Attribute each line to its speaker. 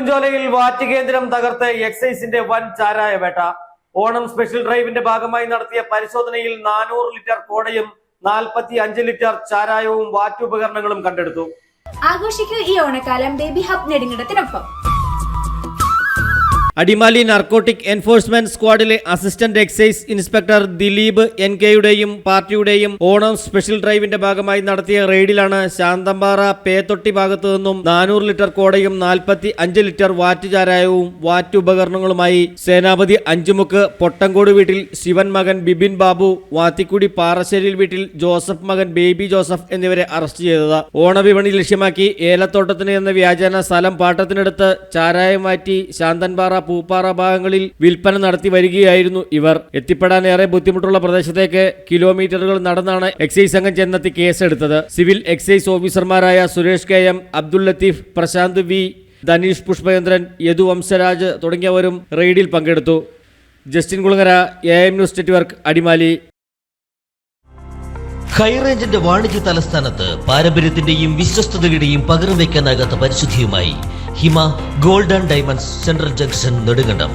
Speaker 1: ഉടുമ്പൻചോലയിൽ വാറ്റ് കേന്ദ്രം തകർത്ത് എക്സൈസിന്റെ വൻ ചാരായ വേട്ട. ഓണം സ്പെഷ്യൽ ഡ്രൈവിന്റെ ഭാഗമായി നടത്തിയ പരിശോധനയിൽ 400 ലിറ്റർ കോടയും 45 ലിറ്റർ ചാരായവും വാറ്റുപകരണങ്ങളും കണ്ടെടുത്തു.
Speaker 2: ആഘോഷിക്കൂ ഈ ഓണക്കാലം ബേബി ഹബ് നെടുങ്കണ്ടത്തിനൊപ്പം.
Speaker 1: അടിമാലി നാർക്കോട്ടിക് എൻഫോഴ്സ്മെന്റ് സ്ക്വാഡിലെ assistant excise inspector Dileep NK പാർട്ടിയുടെയും ഓണം സ്പെഷ്യൽ ഡ്രൈവിന്റെ ഭാഗമായി നടത്തിയ റെയ്ഡിലാണ് ശാന്തമ്പാറ പേത്തൊട്ടി ഭാഗത്തു നിന്നും 400 ലിറ്റർ കോടയും 45 ലിറ്റർ വാറ്റ് ചാരായവും വാറ്റുപകരണങ്ങളുമായി സേനാപതി അഞ്ചുമുക്ക് പൊട്ടങ്കോട് വീട്ടിൽ ശിവൻ മകൻ ബിബിൻ ബാബു, വാത്തിക്കുടി പാറശ്ശേരിയിൽ വീട്ടിൽ ജോസഫ് മകൻ ബേബി ജോസഫ് എന്നിവരെ അറസ്റ്റ് ചെയ്തത്. ഓണവിപണി ലക്ഷ്യമാക്കി ഏലത്തോട്ടത്തിന് എന്ന വ്യാജേന സ്ഥലം പാട്ടത്തിനെടുത്ത് ചാരായം വാറ്റി ശാന്തൻപാറ പൂപ്പാറ ഭാഗങ്ങളിൽ വിൽപ്പന നടത്തി വരികയായിരുന്നു ഇവർ. എത്തിപ്പെടാൻ ഏറെ ബുദ്ധിമുട്ടുള്ള പ്രദേശത്തേക്ക് കിലോമീറ്ററുകൾ നടന്നാണ് എക്സൈസ് സംഘം ചെന്നെത്തി കേസെടുത്തത്. സിവിൽ എക്സൈസ് ഓഫീസർമാരായ സുരേഷ് KM, അബ്ദുൽ ലത്തീഫ്, പ്രശാന്ത് V, ധനീഷ് പുഷ്പചന്ദ്രൻ, യദു വംശരാജ് തുടങ്ങിയവരും റെയ്ഡിൽ പങ്കെടുത്തു. Justin Kulangara, AM news network, Adimali.
Speaker 3: ഹൈറേഞ്ചിന്റെ വാണിജ്യ തലസ്ഥാനത്ത് പാരമ്പര്യത്തിന്റെയും വിശ്വസ്തതയുടെയും പകരം വയ്ക്കാനാകാത്ത പരിശുദ്ധിയുമായി Hima gold and diamonds, central junction, Nedumkandam.